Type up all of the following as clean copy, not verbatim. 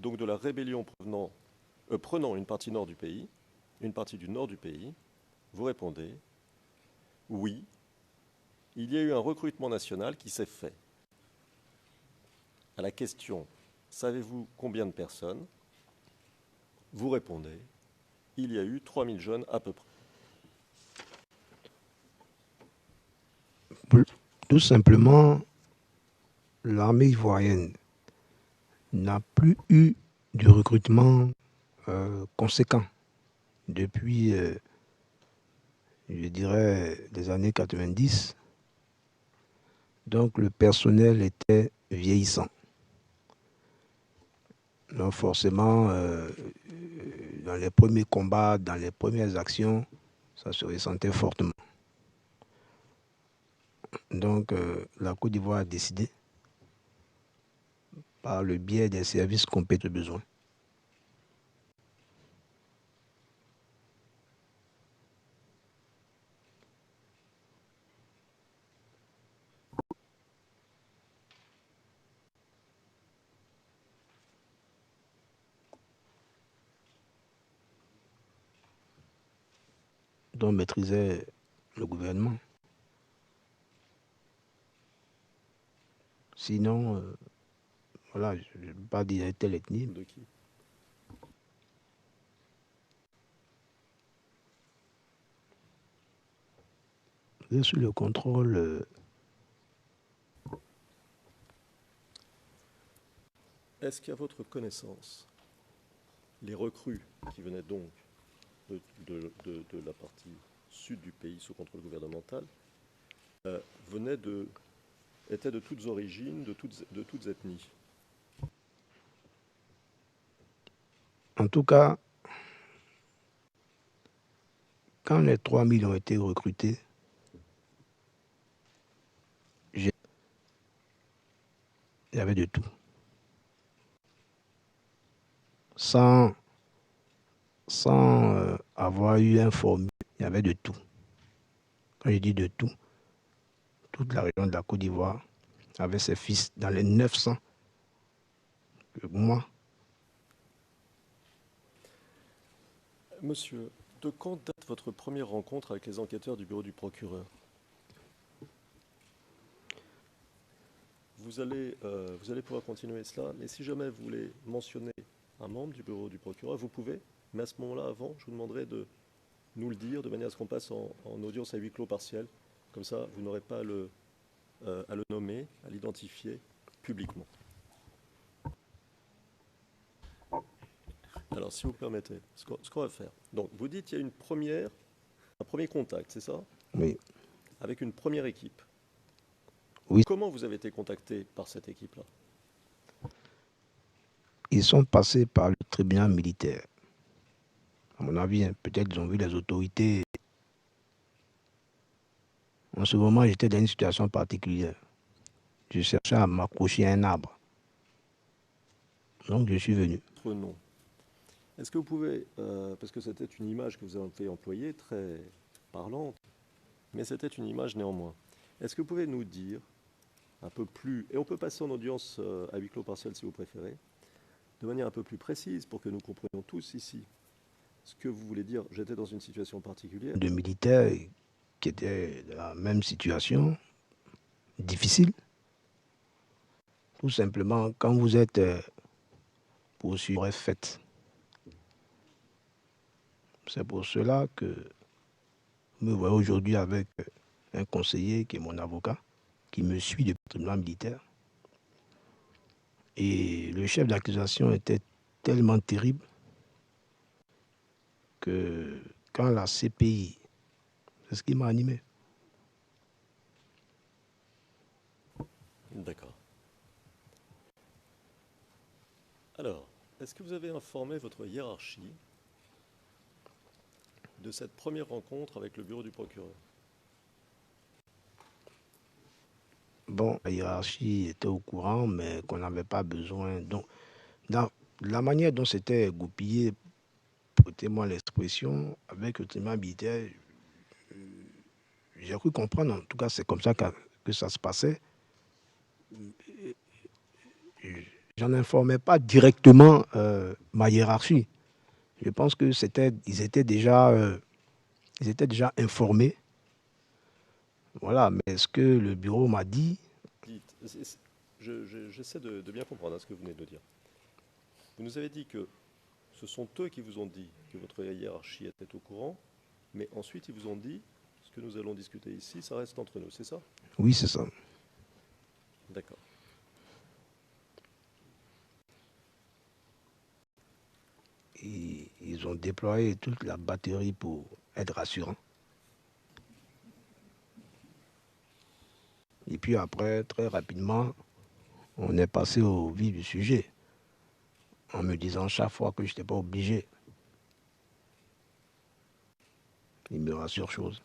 donc de la rébellion prenant une partie nord du pays, une partie du nord du pays, vous répondez oui, il y a eu un recrutement national qui s'est fait. À la question savez-vous combien de personnes, vous répondez il y a eu 3000 jeunes à peu près. Tout simplement, l'armée ivoirienne n'a plus eu de recrutement conséquent depuis, je dirais, les années 90. Donc le personnel était vieillissant. Donc forcément, dans les premiers combats, dans les premières actions, ça se ressentait fortement. Donc la Côte d'Ivoire a décidé, par le biais des services compétents besoin, dont maîtrisait le gouvernement. Sinon, voilà, je ne vais pas dire telle ethnie. De qui? Sous le contrôle. Est-ce qu'à votre connaissance, les recrues qui venaient donc de la partie sud du pays sous contrôle gouvernemental étaient de toutes origines, de toutes ethnies? En tout cas, quand les 3000 ont été recrutés, il y avait de tout. Sans avoir eu un formulaire, il y avait de tout. Quand je dis de tout, toute la région de la Côte d'Ivoire avait ses fils dans les 900 que moi. Monsieur, de quand date votre première rencontre avec les enquêteurs du bureau du procureur? Vous allez pouvoir continuer cela, mais si jamais vous voulez mentionner un membre du bureau du procureur, vous pouvez, mais à ce moment-là, avant, je vous demanderai de nous le dire, de manière à ce qu'on passe en audience à huis clos partiel. Comme ça, vous n'aurez pas à le nommer, à l'identifier publiquement. Alors, si vous permettez, ce qu'on va faire. Donc, vous dites qu'il y a un premier contact, c'est ça? Oui. Avec une première équipe. Oui. Comment vous avez été contacté par cette équipe-là? Ils sont passés par le tribunal militaire. À mon avis, peut-être ils ont vu les autorités. En ce moment, j'étais dans une situation particulière. Je cherchais à m'accrocher à un arbre. Donc, je suis venu. Votre nom. Est-ce que vous pouvez, parce que c'était une image que vous avez employée, très parlante, mais c'était une image néanmoins. Est-ce que vous pouvez nous dire un peu plus, et on peut passer en audience à huis clos partiel si vous préférez, de manière un peu plus précise pour que nous comprenions tous ici ce que vous voulez dire, j'étais dans une situation particulière. De militaires qui étaient dans la même situation, difficile. Tout simplement, quand vous êtes poursuivi, fait. C'est pour cela que vous me voyez aujourd'hui avec un conseiller qui est mon avocat, qui me suit depuis le tribunal militaire. Et le chef d'accusation était tellement terrible que quand la CPI, c'est ce qui m'a animé. D'accord. Alors, est-ce que vous avez informé votre hiérarchie de cette première rencontre avec le bureau du procureur? Bon, la hiérarchie était au courant, mais qu'on n'avait pas besoin. Donc, la manière dont c'était goupillé, prêtez-moi l'expression, avec le tribunal militaire, j'ai cru comprendre, en tout cas c'est comme ça que ça se passait. j'en informais pas directement ma hiérarchie. Je pense que ils étaient déjà informés. Voilà, mais ce que le bureau m'a dit, Dites, j'essaie de bien comprendre, hein, ce que vous venez de dire. Vous nous avez dit que ce sont eux qui vous ont dit que votre hiérarchie était au courant, mais ensuite ils vous ont dit, ce que nous allons discuter ici, ça reste entre nous, c'est ça? oui, c'est ça. D'accord. Ils ont déployé toute la batterie pour être rassurants. Et puis après, très rapidement, on est passé au vif du sujet, en me disant chaque fois que je n'étais pas obligé. Ils me rassurent chose.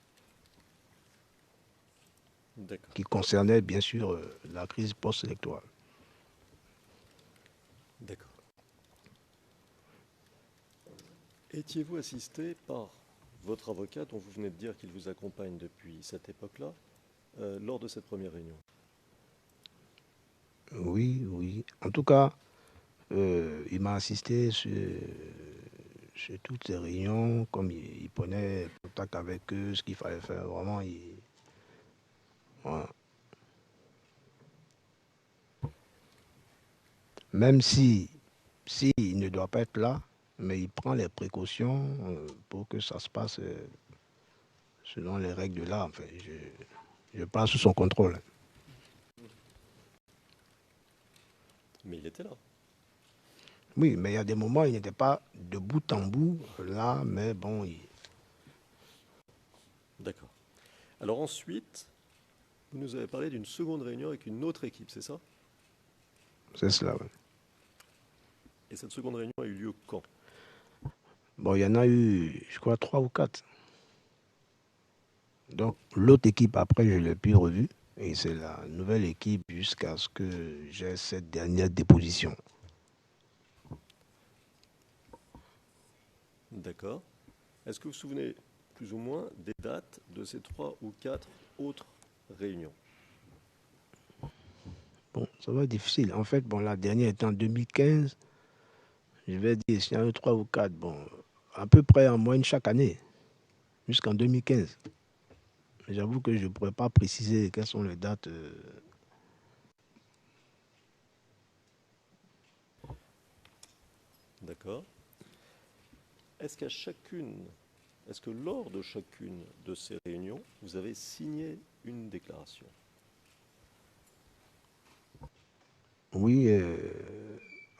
D'accord. Qui concernait bien sûr la crise post-électorale. D'accord. Étiez-vous assisté par votre avocat, dont vous venez de dire qu'il vous accompagne depuis cette époque-là, lors de cette première réunion? Oui, oui. En tout cas, il m'a assisté sur toutes ces réunions, comme il prenait contact avec eux, ce qu'il fallait faire. Vraiment, voilà. Même si il ne doit pas être là, mais il prend les précautions pour que ça se passe selon les règles de l'art. Enfin, je parle sous son contrôle. Mais il était là. Oui, mais il y a des moments, il n'était pas de bout en bout là, mais bon, D'accord. Alors ensuite, vous nous avez parlé d'une seconde réunion avec une autre équipe, c'est ça? c'est cela. Ouais. Et cette seconde réunion a eu lieu quand? Bon, il y en a eu, je crois, 3 ou 4. Donc, l'autre équipe, après, je l'ai plus revue. Et c'est la nouvelle équipe jusqu'à ce que j'ai cette dernière déposition. D'accord. Est-ce que vous vous souvenez plus ou moins des dates de ces 3 ou 4 autres réunions? Bon, ça va être difficile. En fait, bon, la dernière était en 2015. Je vais dire, s'il y en a eu 3 ou 4, bon, à peu près en moyenne chaque année, jusqu'en 2015. J'avoue que je ne pourrais pas préciser quelles sont les dates. D'accord. Est-ce que lors de chacune de ces réunions, vous avez signé une déclaration? Oui,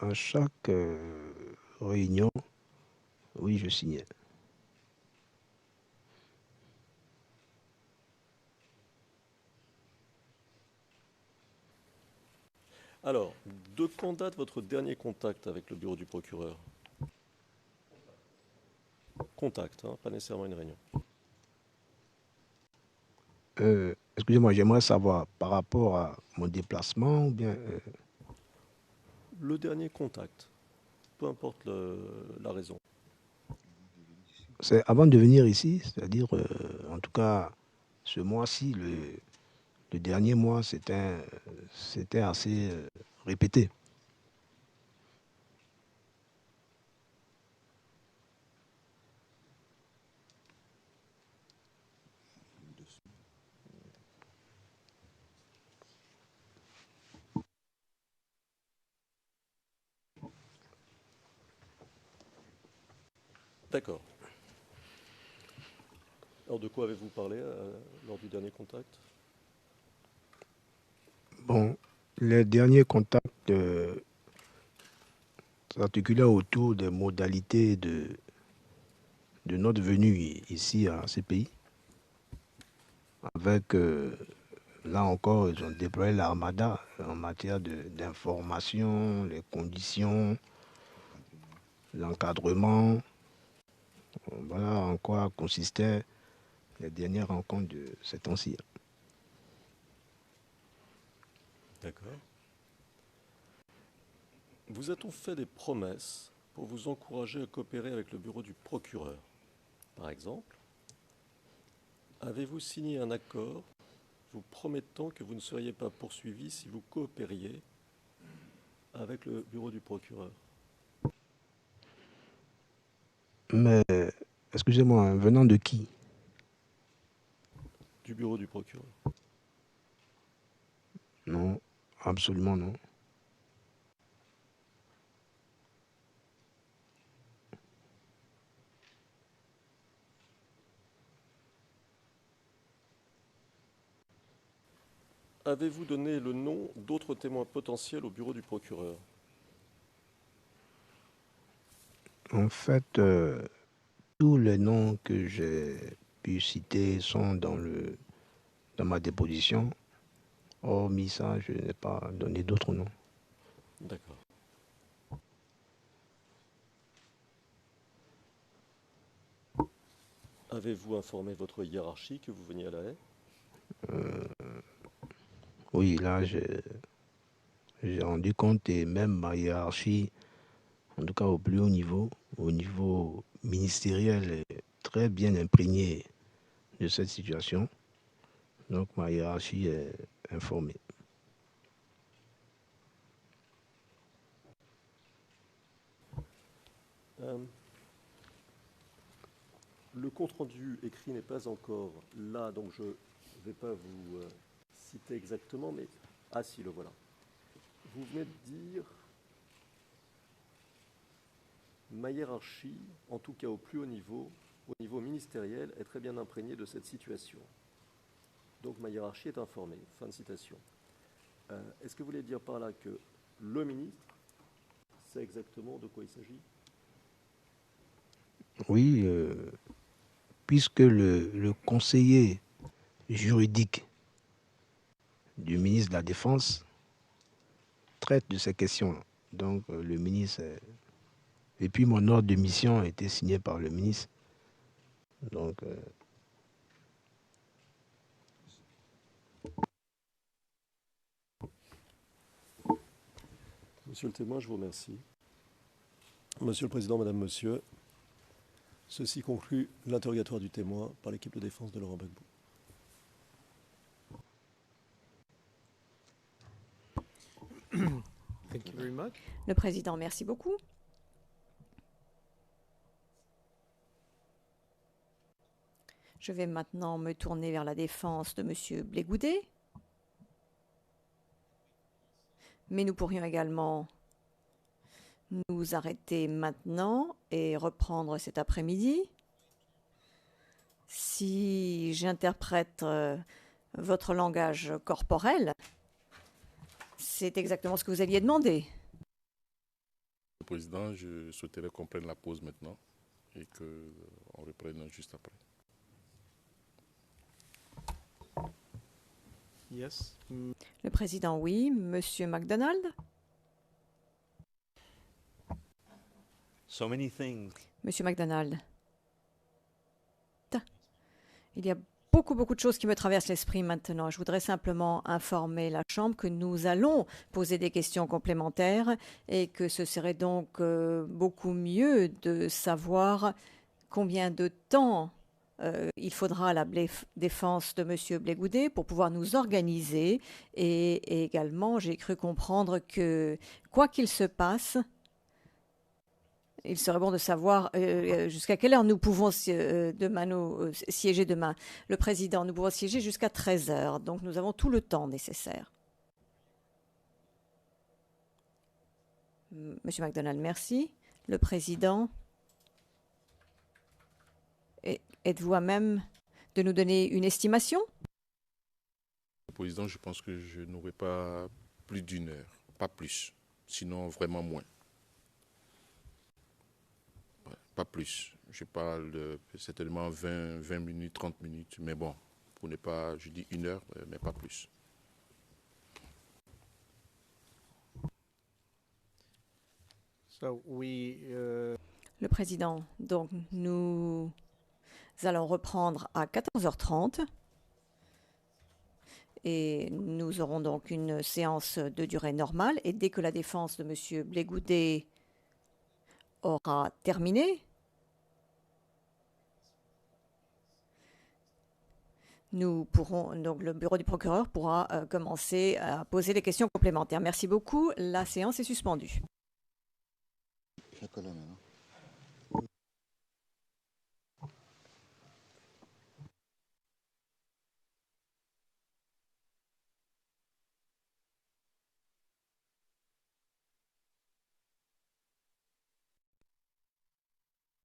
à chaque réunion, oui, je signais. Alors, de quand date votre dernier contact avec le bureau du procureur? Contact, hein, pas nécessairement une réunion. Excusez-moi, j'aimerais savoir par rapport à mon déplacement ou bien. Le dernier contact, peu importe la raison. C'est avant de venir ici, c'est-à-dire, en tout cas, ce mois-ci, le dernier mois, c'était assez répété. D'accord. Alors, de quoi avez-vous parlé lors du dernier contact? Bon, les derniers contacts s'articulaient autour des modalités de notre venue ici à ces pays. Avec, là encore, ils ont déployé l'armada en matière d'information, les conditions, l'encadrement. Voilà en quoi consistaient les dernières rencontres de ces temps-ci. D'accord. Vous a-t-on fait des promesses pour vous encourager à coopérer avec le bureau du procureur? Par exemple, avez-vous signé un accord vous promettant que vous ne seriez pas poursuivi si vous coopériez avec avec le bureau du procureur. Mais, excusez-moi, venant de qui? Du bureau du procureur. Non, absolument non. Avez-vous donné le nom d'autres témoins potentiels au bureau du procureur? En fait, tous les noms que j'ai pu citer sont dans ma déposition. Hormis ça, je n'ai pas donné d'autres noms. D'accord. Avez-vous informé votre hiérarchie que vous veniez à La Haye? Oui, là, j'ai rendu compte et même ma hiérarchie, en tout cas au niveau ministériel, est très bien imprégnée de cette situation. Donc ma hiérarchie est informée. Euh, le compte-rendu écrit n'est pas encore là, donc je ne vais pas vous citer exactement, mais... Ah si, le voilà. Vous venez de dire... Ma hiérarchie, en tout cas au plus haut niveau ministériel, est très bien imprégnée de cette situation. Donc ma hiérarchie est informée. Fin de citation. Est-ce que vous voulez dire par là que le ministre sait exactement de quoi il s'agit? Oui, puisque le conseiller juridique du ministre de la Défense traite de ces questions. Donc le ministre... Et puis mon ordre de mission a été signé par le ministre. Donc... Monsieur le témoin, je vous remercie. Monsieur le Président, Madame, Monsieur, ceci conclut l'interrogatoire du témoin par l'équipe de défense de Laurent Gbagbo. Thank you very much. Le Président, merci beaucoup. Je vais maintenant me tourner vers la défense de M. Blégoudet. Mais nous pourrions également nous arrêter maintenant et reprendre cet après-midi. Si j'interprète votre langage corporel, c'est exactement ce que vous aviez demandé. Le Président, je souhaiterais qu'on prenne la pause maintenant et qu'on reprenne juste après. Yes. Le Président, oui. Monsieur MacDonald? So many things. Monsieur MacDonald. Il y a beaucoup de choses qui me traversent l'esprit maintenant. Je voudrais simplement informer la Chambre que nous allons poser des questions complémentaires et que ce serait donc beaucoup mieux de savoir combien de temps il faudra à la défense de M. Blégoudet pour pouvoir nous organiser. Et également, j'ai cru comprendre que, quoi qu'il se passe, il serait bon de savoir jusqu'à quelle heure nous pouvons siéger demain. Le Président, nous pouvons siéger jusqu'à 13 heures. Donc, nous avons tout le temps nécessaire. Monsieur MacDonald, merci. Le Président, êtes-vous à même de nous donner une estimation? Le Président, je pense que je n'aurai pas plus d'une heure, pas plus, sinon vraiment moins. Pas plus. Je parle certainement 20 minutes, 30 minutes, mais bon, pour ne pas, je dis une heure, mais pas plus. So Le Président, donc nous allons reprendre à 14h30 et nous aurons donc une séance de durée normale et dès que la défense de M. Blégoudet aura terminé, nous pourrons, donc le bureau du procureur pourra commencer à poser les questions complémentaires. Merci beaucoup. La séance est suspendue. La colonne, non